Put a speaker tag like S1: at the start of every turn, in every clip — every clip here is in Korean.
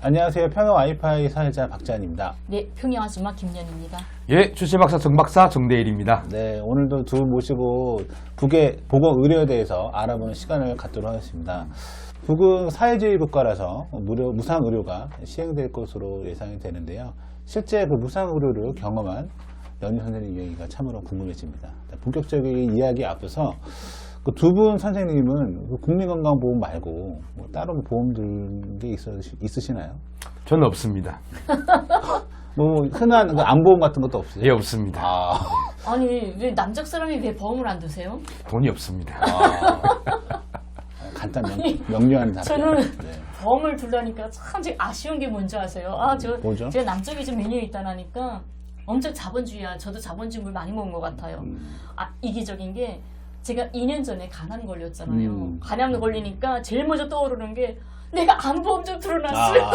S1: 안녕하세요. 평양 와이파이 사회자 박재환입니다.
S2: 네, 평양 아줌마 김연입니다.
S3: 예, 출세박사 정박사 정대일입니다.
S1: 네, 오늘도 두 분 모시고 북의 보건 의료에 대해서 알아보는 시간을 갖도록 하겠습니다. 북은 사회주의 국가라서 무상 의료가 시행될 것으로 예상이 되는데요. 실제 그 무상 의료를 경험한 연희 선생님 이야기가 참으로 궁금해집니다. 본격적인 이야기 앞서서 그 두 분 선생님은 국민건강보험 말고 뭐 따로 보험 든 게 있으시나요?
S3: 저는 없습니다.
S1: 뭐 흔한 그 안보험 같은 것도 없어요?
S3: 예, 없습니다.
S2: 아니, 왜 남적 사람이 왜 보험을 안 드세요?
S3: 돈이 없습니다.
S1: 간단 명료한 답변.
S2: 저는
S1: 네.
S2: 보험을 들라니까 참 아쉬운 게 뭔지 아세요?
S1: 뭐죠?
S2: 제가 남쪽에 좀 매니아 있다라니까 엄청 자본주의야. 저도 자본주의 많이 먹은 것 같아요. 이기적인 게 제가 2년 전에 간암 걸렸잖아요. 간암 걸리니까 제일 먼저 떠오르는 게 내가 안보험 좀 들어놨을 걸.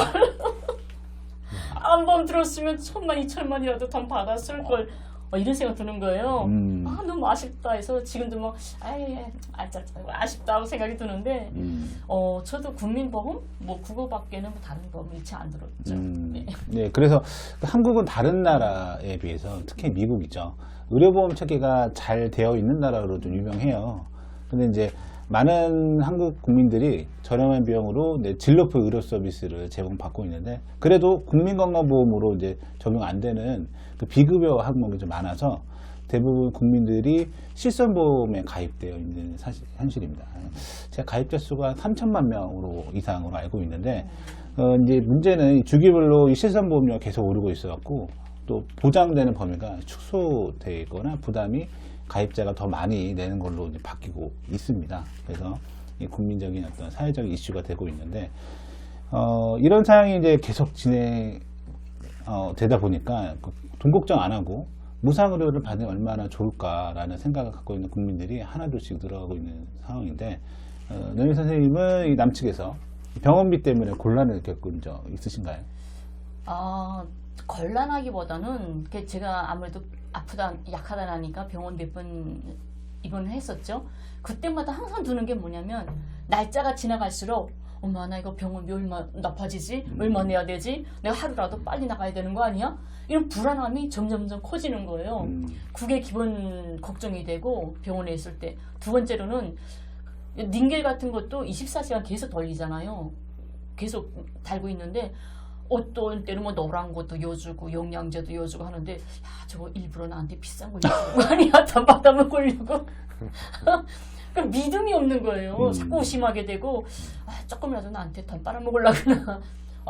S2: 안보험 들었으면 1,000만, 2,000만이라도 돈 받았을 걸. 이런 생각 드는 거예요. 너무 아쉽다 해서 지금도 뭐 아쉽다고 생각이 드는데 저도 국민보험 뭐 그거밖에는 뭐 다른 보험 일체 안 들었죠.
S1: 네, 그래서 한국은 다른 나라에 비해서 특히 미국이죠. 의료보험 체계가 잘 되어 있는 나라로 좀 유명해요. 근데 이제 많은 한국 국민들이 저렴한 비용으로 질 높은 의료 서비스를 제공받고 있는데 그래도 국민건강보험으로 이제 적용 안 되는 그 비급여 항목이 좀 많아서 대부분 국민들이 실손보험에 가입되어 있는 현실입니다. 제가 가입자 수가 3천만 명으로 이상으로 알고 있는데 이제 문제는 주기별로 이 실손보험료가 계속 오르고 있어갖고 또 보장되는 범위가 축소되어 있거나 부담이 가입자가 더 많이 내는 걸로 이제 바뀌고 있습니다. 그래서 이 국민적인 어떤 사회적 이슈가 되고 있는데 이런 상황이 이제 계속 되다 보니까 돈 걱정 안 하고 무상 의료를 받으면 얼마나 좋을까라는 생각을 갖고 있는 국민들이 하나둘씩 늘어가고 있는 상황인데 연희 선생님은 이 남측에서 병원비 때문에 곤란을 겪은 적 있으신가요?
S2: 곤란하기보다는 제가 아무래도 아프다 약하다 나니까 병원 몇 번 입원을 했었죠. 그때마다 항상 드는 게 뭐냐면 날짜가 지나갈수록 엄마 나 이거 병원비 얼마 높아지지? 얼마 내야 되지? 내가 하루라도 빨리 나가야 되는 거 아니야? 이런 불안함이 점점점 커지는 거예요. 그게 기본 걱정이 되고 병원에 있을 때. 두 번째로는 닌겔 같은 것도 24시간 계속 돌리잖아요. 계속 달고 있는데 어떤 때는 뭐 노란 것도 여주고 영양제도 여주고 하는데 야 저거 일부러 나한테 비싼 거 여주는 거 아니야? 돈 받아면 걸리고 그럼 믿음이 없는 거예요. 자꾸 의심하게 되고 조금이라도 나한테 돈 빨아먹으려구나.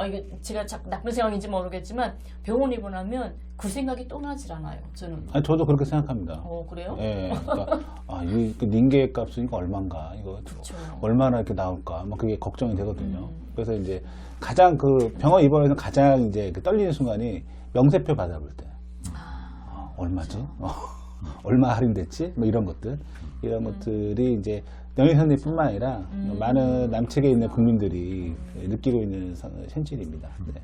S2: 이게 제가 나쁜 생각인지 모르겠지만 병원 입원하면 그 생각이 또 나질 않아요. 저는.
S1: 저도 그렇게 생각합니다.
S2: 그래요?
S1: 예. 그러니까 이 닌겔 값은 이거 얼마인가? 이거
S2: 그렇죠.
S1: 얼마나 이렇게 나올까? 막 그게 걱정이 되거든요. 그래서 이제 가장 그 병원 입원에서 가장 이제 떨리는 순간이 명세표 받아볼 때. 얼마지? 얼마 할인됐지? 뭐 이런 것들이 이제 연희 선생님뿐만 아니라 많은 남측에 있는 국민들이 느끼고 있는 현실입니다. 네.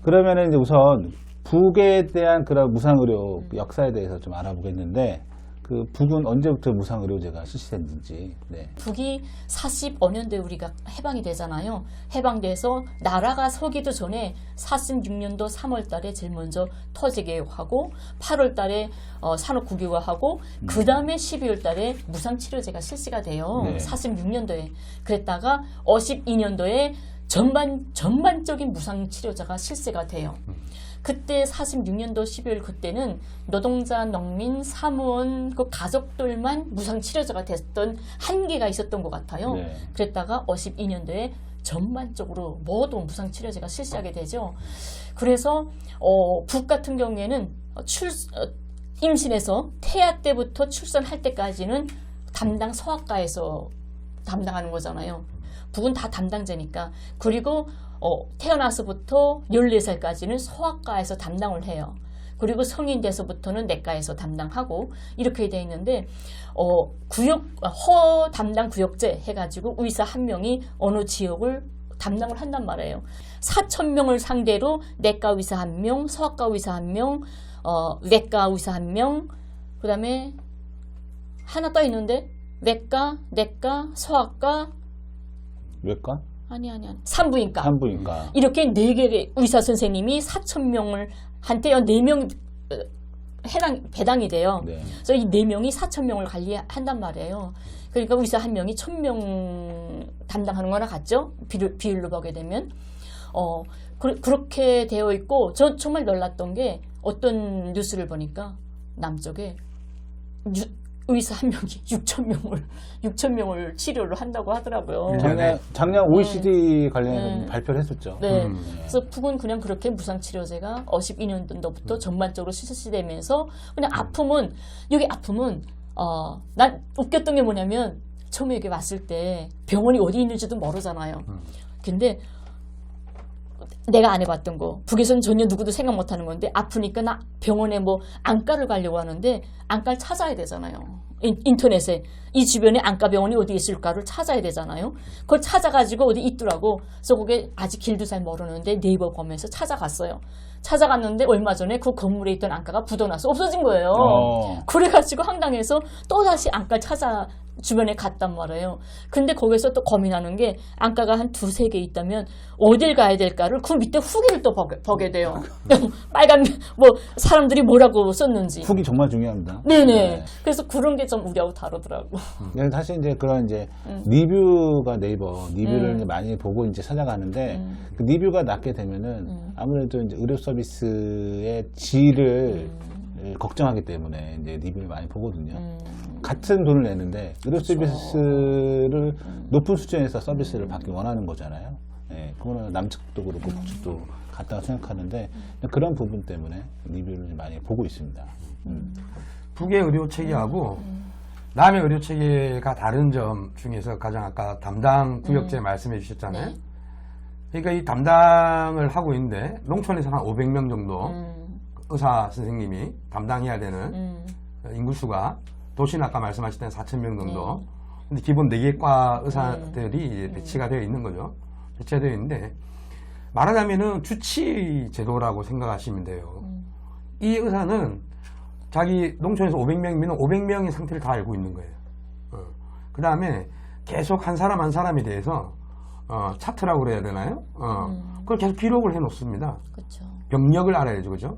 S1: 그러면은 이제 우선 북에 대한 그런 무상의료 역사에 대해서 좀 알아보겠는데 그 북은 언제부터 무상의료제가 실시됐는지. 네.
S2: 북이 45년도에 우리가 해방이 되잖아요. 해방돼서 나라가 서기도 전에 46년도 3월 달에 제일 먼저 터지개혁하고 8월 달에 산업국유화하고 그 다음에 12월 달에 무상치료제가 실시가 돼요.
S1: 네.
S2: 46년도에. 그랬다가 52년도에 전반적인 무상치료제가 실시가 돼요. 그때 46년도 12월 그때는 노동자, 농민, 사무원, 그 가족들만 무상치료제가 됐던 한계가 있었던 것 같아요.
S1: 네.
S2: 그랬다가 52년도에 전반적으로 모두 무상치료제가 실시하게 되죠. 그래서 북 같은 경우에는 임신해서 태아 때부터 출산할 때까지는 담당 소아과에서 담당하는 거잖아요. 북은 다 담당자니까. 그리고 태어나서부터 14살까지는 소아과에서 담당을 해요. 그리고 성인 돼서부터는 내과에서 담당하고 이렇게 되어 있는데 허 담당 구역제 해가지고 의사 한 명이 어느 지역을 담당을 한단 말이에요. 4,000명을 상대로 내과 의사 1명, 소아과 의사 1명, 외과 의사 1명, 그 다음에 하나 더 있는데 외과, 내과, 소아과,
S1: 외과?
S2: 아니. 산부인과.
S1: 산부인과.
S2: 이렇게 4개의 의사 선생님이 4,000명을 한때 4명 배당이 돼요.
S1: 네.
S2: 그래서 이 4명이 4,000명을 관리한단 말이에요. 그러니까 의사 한 명이 1,000명 담당하는 거나 같죠? 비율로 보게 되면. 그렇게 되어 있고, 전 정말 놀랐던 게 어떤 뉴스를 보니까 남쪽에 의사 한 명이 6,000명을 치료를 한다고 하더라고요.
S1: 작년 OECD 관련해서 발표를 했었죠.
S2: 네. 그래서 북은 그냥 그렇게 무상치료제가 52년도부터 전반적으로 실시되면서 그냥 여기 아픔은, 난 웃겼던 게 뭐냐면 처음에 여기 왔을 때 병원이 어디 있는지도 모르잖아요. 근데 내가 안 해봤던 거, 북에서는 전혀 누구도 생각 못 하는 건데, 아프니까 나 병원에 뭐 안과를 가려고 하는데 안과를 찾아야 되잖아요. 인터넷에 이 주변에 안과 병원이 어디 있을까를 찾아야 되잖아요. 그걸 찾아가지고 어디 있더라고. 그래서 그게 아직 길도 잘 모르는데 네이버 보면서 찾아갔어요. 찾아갔는데 얼마 전에 그 건물에 있던 안과가 부도나서 없어진 거예요. 그래가지고 황당해서 또다시 안과를 주변에 갔단 말이에요. 근데 거기서 또 고민하는 게, 안과가 한 2-3개 있다면 어딜 가야 될까를 그 밑에 후기를 또 보게 돼요. 빨간 사람들이 뭐라고 썼는지.
S1: 후기 정말 중요합니다.
S2: 네네.
S1: 네.
S2: 그래서 그런 게 좀 우리하고 다르더라고.
S1: 사실 이제 그런 리뷰가 네이버 리뷰를 이제 많이 보고 이제 찾아가는데, 그 리뷰가 낮게 되면은 아무래도 이제 의료 서비스의 질을 걱정하기 때문에 이제 리뷰를 많이 보거든요. 같은 돈을 내는데 의료 서비스를 높은 수준에서 서비스를 받기 원하는 거잖아요. 예, 그거는 남측도 그렇고 북측도 같다고 생각하는데, 그런 부분 때문에 리뷰를 많이 보고 있습니다.
S3: 북의 의료 체계하고 남의 의료 체계가 다른 점 중에서 가장 아까 담당 구역제 말씀해 주셨잖아요.
S2: 네.
S3: 그러니까 이 담당을 하고 있는데 농촌에서 한 500명 정도 의사 선생님이 담당해야 되는 인구수가, 도시는 아까 말씀하신 때는 4,000명 정도. 근데 기본 4개 과 의사들이 이제 배치가 되어 있는 거죠. 배치가 되어 있는데, 말하자면은 주치 제도라고 생각하시면 돼요. 이 의사는 자기 농촌에서 500명이면 500명의 상태를 다 알고 있는 거예요. 그 다음에 계속 한 사람 한 사람에 대해서 차트라고 그래야 되나요? 그걸 계속 기록을 해 놓습니다.
S2: 그렇죠.
S3: 병력을 알아야죠, 그죠?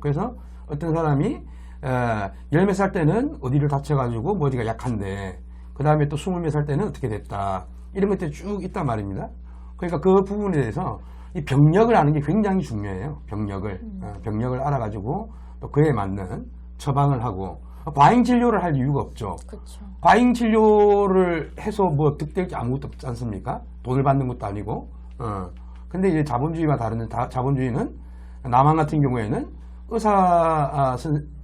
S3: 그래서 어떤 사람이 10몇 살 때는 어디를 다쳐가지고 뭐 어디가 약한데, 그 다음에 또 20몇 살 때는 어떻게 됐다, 이런 것들이 쭉 있단 말입니다. 그러니까 그 부분에 대해서 이 병력을 아는 게 굉장히 중요해요. 병력을 알아가지고 또 그에 맞는 처방을 하고, 과잉 진료를 할 이유가 없죠.
S2: 그렇죠.
S3: 과잉 진료를 해서 뭐 득될 게 아무것도 없지 않습니까? 돈을 받는 것도 아니고. 근데 이제 자본주의와 다른, 자본주의는 남한 같은 경우에는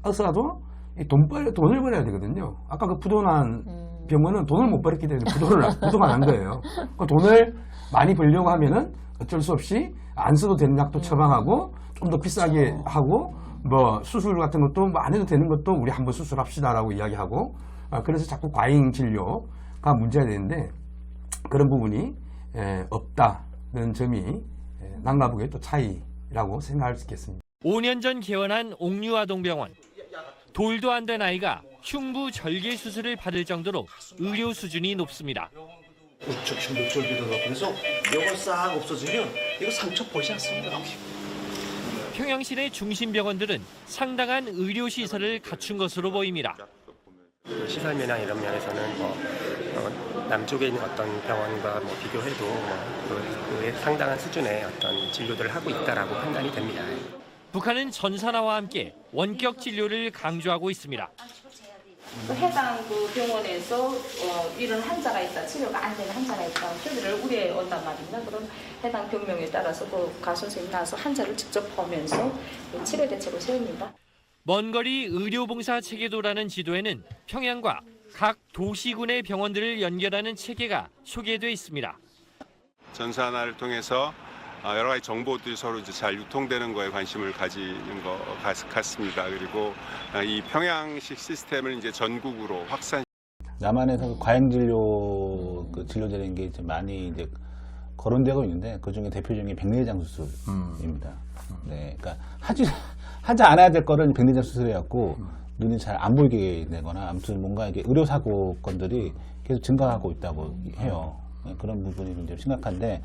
S3: 의사도 돈을 벌어야 되거든요. 아까 그 부도난 병원은 돈을 못 벌었기 때문에 부도가 난 거예요. 그 돈을 많이 벌려고 하면은 어쩔 수 없이 안 써도 되는 약도 처방하고, 좀 더 비싸게 하고, 뭐 수술 같은 것도 뭐 안 해도 되는 것도 우리 한번 수술합시다라고 이야기하고, 그래서 자꾸 과잉 진료가 문제가 되는데, 그런 부분이 없다는 점이 남과 북의 또 차이라고 생각할 수 있겠습니다.
S4: 5년 전 개원한 옥류아동병원. 돌도 안 된 아이가 흉부 절개 수술을 받을 정도로 의료 수준이 높습니다.
S5: 우측 흉부절개도 그래서 이거 싹 없어지면 이거 상처 보이지 않습니다.
S4: 평양시내 중심 병원들은 상당한 의료 시설을 갖춘 것으로 보입니다.
S6: 시설 면역 이런 면에서는 남쪽에 있는 어떤 병원과 비교해도 그 상당한 수준의 어떤 진료들을 하고 있다라고 판단이 됩니다.
S4: 북한은 전산화와 함께 원격 진료를 강조하고 있습니다.
S7: 해당 그 병원에서 이런 환자가 있다, 치료가 안 되는 환자가 있다, 저희를 우려해 온단 말입니다. 그럼 해당 병명에 따라서 그 가선생님이 나와서 환자를 직접 보면서 치료 대책을 세웁니다.
S4: 먼거리 의료봉사 체계도라는 지도에는 평양과 각 도시군의 병원들을 연결하는 체계가 소개돼 있습니다.
S8: 전산화를 통해서 여러 가지 정보들이 서로 이제 잘 유통되는 거에 관심을 가지는 것 같습니다. 그리고 이 평양식 시스템을 이제 전국으로 확산.
S1: 남한에서 과잉 진료 진료제라는 게 이제 많이 이제 거론되고 있는데, 그 중에 대표적인 게 백내장 수술입니다. 네, 그러니까 하지 않아야 될 거를 백내장 수술해갖고 눈이 잘 안 보이게 되거나, 아무튼 뭔가 이게 의료 사고 건들이 계속 증가하고 있다고 해요. 그런 부분이 굉장히 심각한데,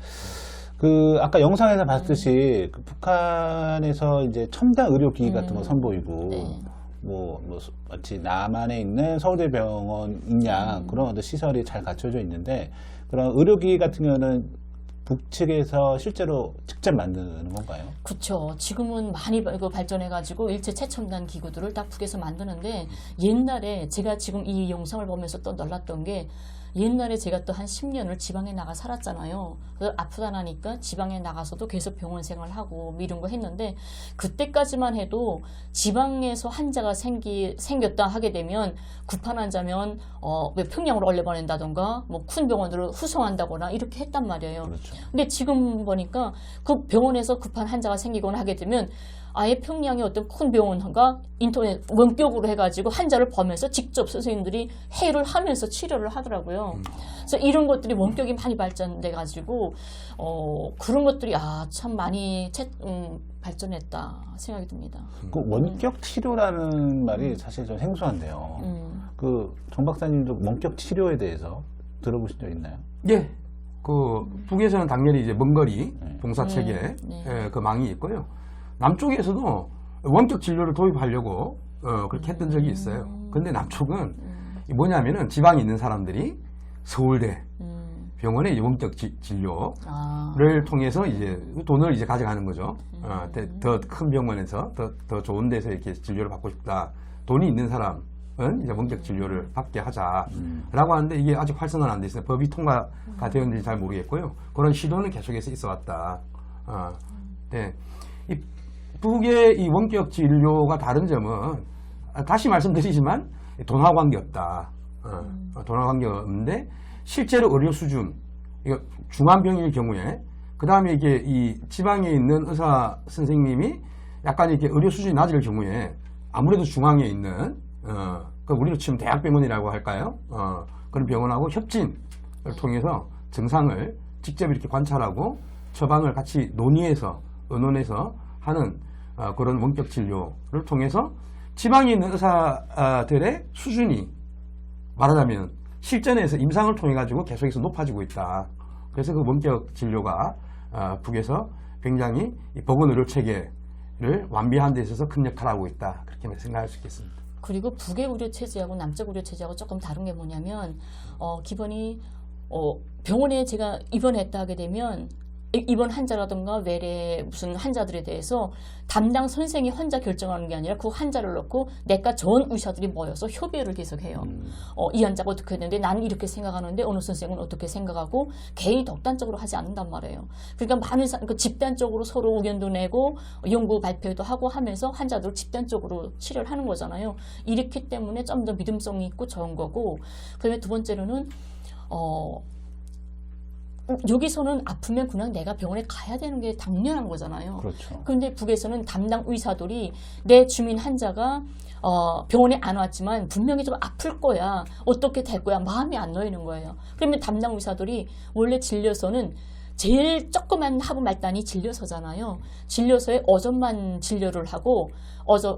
S1: 그 아까 영상에서 봤듯이 그 북한에서 이제 첨단 의료기기 같은 거 선보이고
S2: 네.
S1: 뭐 마치 남한에 있는 서울대병원 양 그런 어떤 시설이 잘 갖춰져 있는데, 그런 의료기기 같은 경우는 북측에서 실제로 직접 만드는 건가요?
S2: 그렇죠. 지금은 많이 발전해가지고 일체 최첨단 기구들을 다 북에서 만드는데, 옛날에 제가 지금 이 영상을 보면서 또 놀랐던 게, 옛날에 제가 또 한 10년을 지방에 나가 살았잖아요. 그래서 아프다 나니까 지방에 나가서도 계속 병원 생활하고 이런 거 했는데, 그때까지만 해도 지방에서 환자가 생겼다 하게 되면 급한 환자면 왜 평양으로 올려보낸다던가 뭐 큰 병원으로 후송한다거나 이렇게 했단 말이에요.
S1: 그렇죠.
S2: 근데 지금 보니까 그 병원에서 급한 환자가 생기거나 하게 되면 아예 평양의 어떤 큰 병원과 인터넷 원격으로 해가지고 환자를 보면서 직접 선생님들이 회의를 하면서 치료를 하더라고요. 그래서 이런 것들이 원격이 많이 발전돼가지고 그런 것들이 참 많이 발전했다 생각이 듭니다.
S1: 그 원격 치료라는 말이 사실 좀 생소한데요. 그 정 박사님도 원격 치료에 대해서 들어보신 적 있나요?
S3: 예. 그 북에서는 당연히 이제 먼거리 봉사 체계
S2: 네.
S3: 그 망이 있고요. 남쪽에서도 원격 진료를 도입하려고 그렇게 했던 적이 있어요. 근데 남쪽은 뭐냐면은 지방에 있는 사람들이 서울대 병원의 원격 진료를 통해서 이제 돈을 이제 가져가는 거죠. 더 큰 병원에서 더 좋은 데서 이렇게 진료를 받고 싶다. 돈이 있는 사람은 이제 원격 진료를 받게 하자라고 하는데, 이게 아직 활성화는 안 돼 있어요. 법이 통과가 되었는지 잘 모르겠고요. 그런 시도는 계속해서 있어 왔다. 네. 이 북의 이 원격 진료가 다른 점은, 다시 말씀드리지만 돈하고 관계없다. 돈하고 관계없는데, 실제로 의료 수준, 이거 중환병일 경우에, 그 다음에 이게 이 지방에 있는 의사 선생님이 약간 이렇게 의료 수준이 낮을 경우에, 아무래도 중앙에 있는 그 우리로 치면 대학병원이라고 할까요? 그런 병원하고 협진을 통해서 증상을 직접 이렇게 관찰하고 처방을 같이 의논해서 하는 그런 원격 진료를 통해서 지방에 있는 의사들의 수준이 말하자면 실전에서 임상을 통해 가지고 계속해서 높아지고 있다. 그래서 그 원격 진료가 북에서 굉장히 이 보건의료 체계를 완비하는 데 있어서 큰 역할을 하고 있다. 그렇게 생각할 수 있겠습니다.
S2: 그리고 북의 의료 체제하고 남쪽 의료 체제하고 조금 다른 게 뭐냐면 기본이 병원에 제가 입원했다 하게 되면 입원 환자라든가 외래 무슨 환자들에 대해서 담당 선생이 환자 결정하는 게 아니라 그 환자를 놓고 내과 전 의사들이 모여서 협의를 계속해요. 이 환자가 어떻게 했는데 나는 이렇게 생각하는데 어느 선생은 어떻게 생각하고, 개인이 독단적으로 하지 않는단 말이에요. 그러니까 많은 집단적으로 서로 의견도 내고 연구 발표도 하고 하면서 환자들을 집단적으로 치료를 하는 거잖아요. 이렇기 때문에 좀 더 믿음성이 있고 좋은 거고, 그다음에 두 번째로는 여기서는 아프면 그냥 내가 병원에 가야 되는 게 당연한 거잖아요.
S1: 그렇죠.
S2: 그런데 북에서는 담당 의사들이 내 주민 환자가 병원에 안 왔지만 분명히 좀 아플 거야, 어떻게 될 거야, 마음이 안 놓이는 거예요. 그러면 담당 의사들이 원래 진료소는 제일 조그만 하부 말단이 진료소잖아요. 진료소에 오전만 진료를 하고,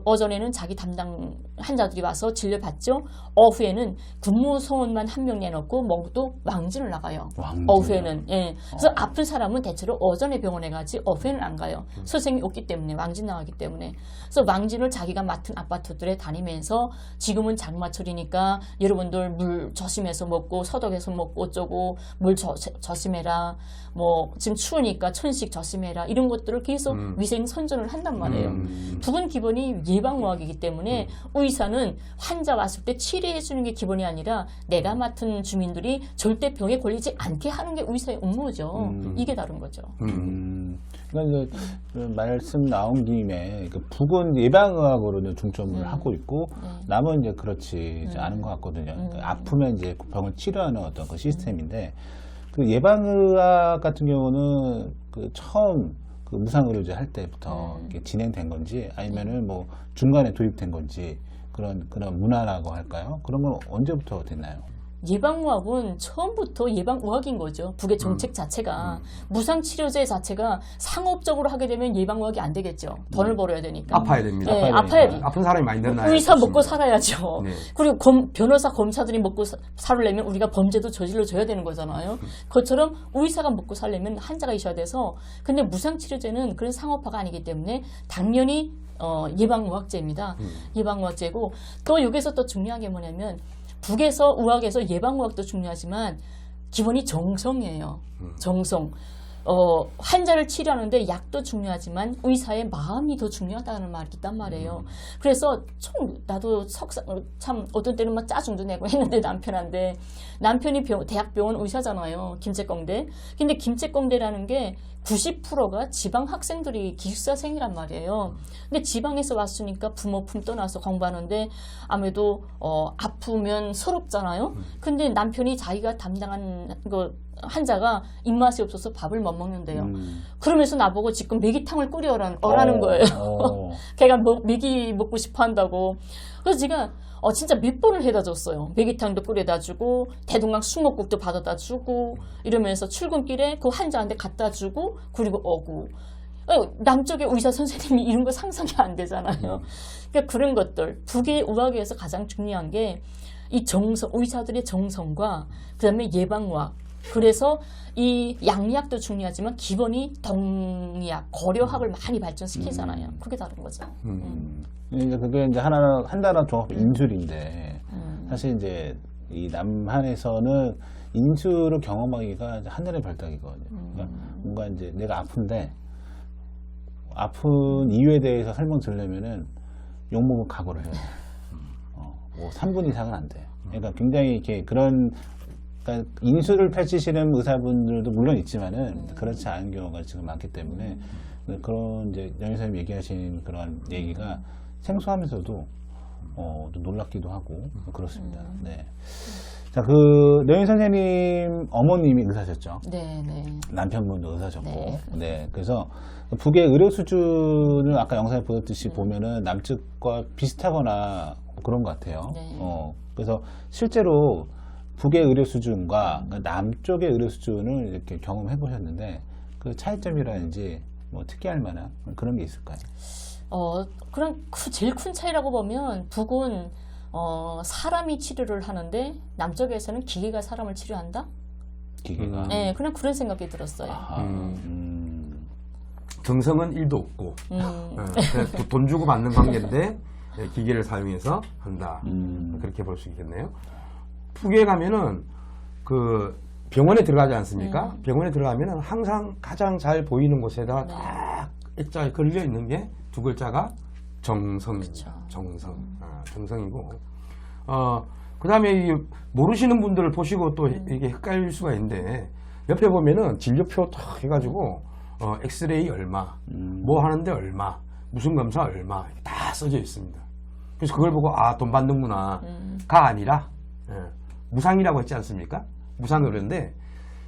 S2: 오전에는 자기 담당 환자들이 와서 진료 받죠. 오후에는 근무소원만 한 명 내놓고 모두 왕진을 나가요. 오후에는. 예. 그래서 아픈 사람은 대체로 오전에 병원에 가지 오후에는 안 가요. 선생님이 없기 때문에, 왕진 나가기 때문에. 그래서 왕진을 자기가 맡은 아파트들에 다니면서, 지금은 장마철이니까 여러분들 물 조심해서 먹고 소독해서 먹고 어쩌고, 물 조심해라, 뭐 지금 추우니까 천식 조심해라, 이런 것들을 계속 위생 선전을 한단 말이에요. 북은 기본이 예방의학이기 때문에 의사는 환자 왔을 때 치료해 주는 게 기본이 아니라 내가 맡은 주민들이 절대 병에 걸리지 않게 하는 게 의사의 업무죠. 이게 다른 거죠.
S1: 그러니까 말씀 나온 김에 북은 예방의학으로는 중점을 하고 있고, 남은 이제 그렇지 않은 것 같거든요. 그러니까 아프면 이제 병을 치료하는 어떤 그 시스템인데, 그 예방의학 같은 경우는 그 처음 그 무상의료제 할 때부터 이렇게 진행된 건지, 아니면은 뭐 중간에 도입된 건지, 그런 문화라고 할까요? 그런 건 언제부터 됐나요?
S2: 예방의학은 처음부터 예방의학인 거죠. 북의 정책 자체가. 무상치료제 자체가 상업적으로 하게 되면 예방의학이 안 되겠죠. 돈을 벌어야 되니까.
S3: 아파야 됩니다.
S2: 네, 아파야 돼.
S3: 아픈 사람이 많이 늘어나요.
S2: 의사 먹고 살아야죠.
S3: 네.
S2: 그리고 변호사, 검사들이 먹고 살려면 우리가 범죄도 저질러줘야 되는 거잖아요. 그것처럼 의사가 먹고 살려면 한자가 있어야 돼서 근데 무상치료제는 그런 상업화가 아니기 때문에 당연히 예방의학제입니다. 예방의학제고 또 여기서 또 중요한 게 뭐냐면 북에서 의학에서 예방의학도 중요하지만 기본이 정성이에요. 정성. 환자를 치료하는데 약도 중요하지만 의사의 마음이 더 중요하다는 말이 있단 말이에요. 그래서 나도 참 어떤 때는 막 짜증도 내고 했는데 남편이 대학병원 의사잖아요. 김책공대. 근데 김책공대라는 게 90%가 지방 학생들이 기숙사생이란 말이에요. 근데 지방에서 왔으니까 부모 품 떠나서 공부하는데 아무래도 아프면 서럽잖아요. 근데 남편이 자기가 담당한 환자가 입맛이 없어서 밥을 못 먹는데요. 그러면서 나보고 지금 매기탕을 끓여라는 거예요. 걔가 매기 먹고 싶어 한다고. 그래서 제가 진짜 몇 번을 해다 줬어요. 매기탕도 끓여다 주고 대동강 숭어국도 받아다 주고 이러면서 출근길에 그 환자한테 갖다 주고 그리고 오고. 남쪽의 의사 선생님이 이런 거 상상이 안 되잖아요. 그러니까 그런 것들. 북의 의학에서 가장 중요한 게 이 정성, 의사들의 정성과 그다음에 예방의학. 그래서 이 양리학도 중요하지만 기본이 동리학, 고려학을 많이 발전시키잖아요. 그게 다른 거죠.
S1: 이제 그게 이제 한 나라 종합 인술인데 사실 이제 이 남한에서는 인술을 경험하기가 하늘의 별따기거든요. 그러니까 뭔가 이제 내가 아픈데 아픈 이유에 대해서 설명 들으려면은 욕먹을 각오를 해야 돼. 뭐 3분 이상은 안 돼. 그러니까 굉장히 이렇게 그러니까 인술을 펼치시는 의사분들도 물론 있지만은 그렇지 않은 경우가 지금 많기 때문에 그런 이제 연희사님 얘기하신 그런 얘기가 생소하면서도 좀 놀랍기도 하고 그렇습니다. 네. 자, 려인 선생님 어머님이 의사셨죠?
S2: 네.
S1: 남편분도 의사셨고. 네. 그래서 북의 의료 수준을 아까 영상에 보셨듯이 보면은 남측과 비슷하거나 그런 것 같아요.
S2: 네.
S1: 그래서 실제로 북의 의료 수준과 남쪽의 의료 수준을 이렇게 경험해 보셨는데 그 차이점이라든지 뭐 특이할 만한 그런 게 있을까요?
S2: 그런 제일 큰 차이라고 보면 북은 사람이 치료를 하는데 남쪽에서는 기계가 사람을 치료한다?
S1: 기계가?
S2: 네, 그냥 그런 생각이 들었어요.
S3: 정성은 1도 없고 그냥 돈 주고 받는 관계인데 기계를 사용해서 한다. 그렇게 볼 수 있겠네요. 북에 가면은 그 병원에 들어가지 않습니까? 병원에 들어가면은 항상 가장 잘 보이는 곳에다가 딱 액자에 걸려 있는 게 두 글자가 정성입니다. 정성. 정성이고. 그 다음에 모르시는 분들을 보시고 또 이게 헷갈릴 수가 있는데 옆에 보면은 진료표 딱 해가지고 엑스레이 얼마, 뭐 하는데 얼마, 무슨 검사 얼마 다 써져 있습니다. 그래서 그걸 보고 돈 받는구나. 가 아니라 무상이라고 했지 않습니까? 무상의료인데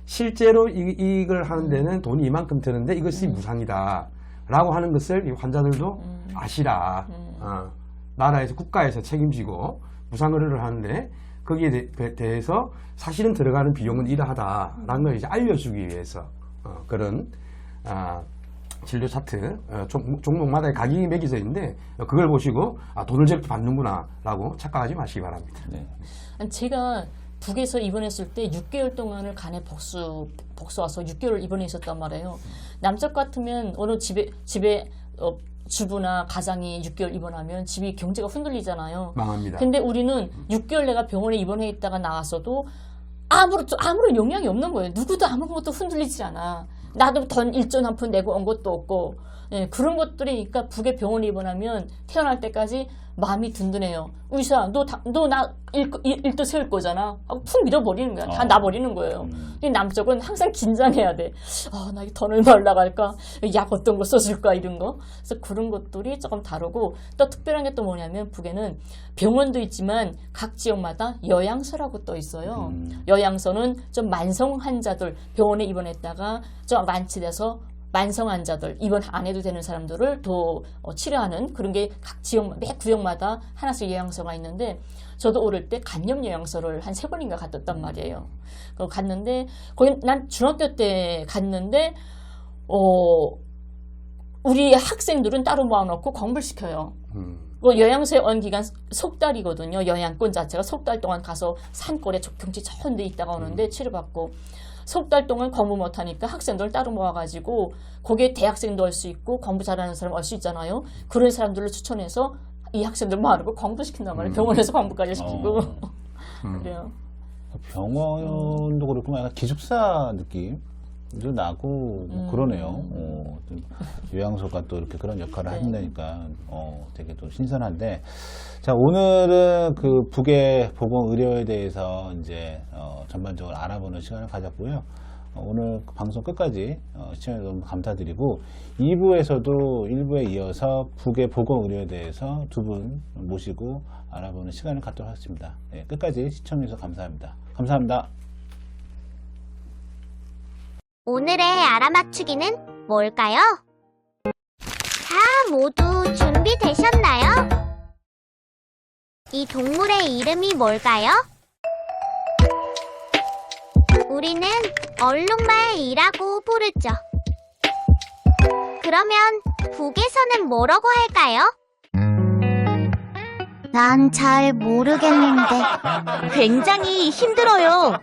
S3: 실제로 이걸 하는 데는 돈이 이만큼 드는데 이것이 무상이다 라고 하는 것을 이 환자들도 아시라. 나라에서 국가에서 책임지고 무상의료를 하는데 거기에 대해서 사실은 들어가는 비용은 이러하다라는 걸 이제 알려주기 위해서 그런 진료 차트 종목마다의 가격이 매겨져 있는데 그걸 보시고 돈을 저렇게 받는구나 라고 착각하지 마시기 바랍니다.
S1: 네.
S2: 제가 북에서 입원했을 때 6개월 동안을 간에 복수 와서 6개월 입원해 있었단 말이에요. 남쪽 같으면 어느 집에 주부나 가장이 6개월 입원하면 집이 경제가 흔들리잖아요.
S3: 망합니다.
S2: 근데 우리는 6개월 내가 병원에 입원해 있다가 나왔어도 아무런 영향이 없는 거예요. 누구도 아무것도 흔들리지 않아. 나도 돈 1전 한 푼 내고 온 것도 없고. 예, 그런 것들이니까 북에 병원에 입원하면 태어날 때까지 마음이 든든해요. 의사, 너 나 일도 세울 거잖아. 하고 푹 밀어버리는 거야. 다 놔버리는 거예요. 근데 남쪽은 항상 긴장해야 돼. 나 이 돈 얼마 올라갈까? 약 어떤 거 써줄까? 이런 거. 그래서 그런 것들이 조금 다르고 또 특별한 게 또 뭐냐면 북에는 병원도 있지만 각 지역마다 요양소라고 또 있어요. 요양소는 좀 만성 환자들 병원에 입원했다가 좀 완치돼서 만성 환자들, 입원 안 해도 되는 사람들을 더 치료하는 그런 게 각 지역, 매 구역마다 하나씩 요양소가 있는데, 저도 어릴 때 간염 요양소를 한 3번인가 갔었단 말이에요. 갔는데, 거기 난 중학교 때 갔는데, 우리 학생들은 따로 모아놓고 공부를 시켜요. 그 요양소에 온 기간 석 달이거든요. 요양권 자체가 석 달 동안 가서 산골에 경치 좋은 데 있다가 오는데 치료받고, 석 달 동안 공부 못하니까 학생들 따로 모아가지고 거기에 대학생도 올 수 있고 공부 잘하는 사람 올 수 있잖아요. 그런 사람들을 추천해서 이 학생들 모아놓고 공부시킨단 말이에요. 병원에서 공부까지 시키고. 그래요.
S1: 병원도 그렇고 약간 기숙사 느낌도 나고 그러네요. 좀 요양소가 또 이렇게 그런 역할을
S2: 네.
S1: 한다니까 되게 또 신선한데, 자, 오늘은 그 북의 보건 의료에 대해서 이제 전반적으로 알아보는 시간을 가졌고요. 오늘 방송 끝까지 시청해 주셔서 너무 감사드리고, 2부에서도 1부에 이어서 북의 보건 의료에 대해서 두 분 모시고 알아보는 시간을 갖도록 하겠습니다. 네, 끝까지 시청해 주셔서 감사합니다. 감사합니다.
S9: 오늘의 알아맞추기는 뭘까요? 다 모두 준비되셨나요? 이 동물의 이름이 뭘까요? 우리는 얼룩말이라고 부르죠. 그러면 북에서는 뭐라고 할까요? 난 잘 모르겠는데. 굉장히 힘들어요.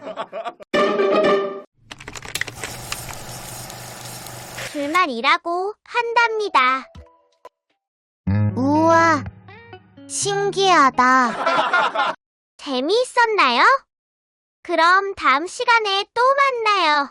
S9: 줄말이라고 한답니다. 우와, 신기하다. 재미있었나요? 그럼 다음 시간에 또 만나요.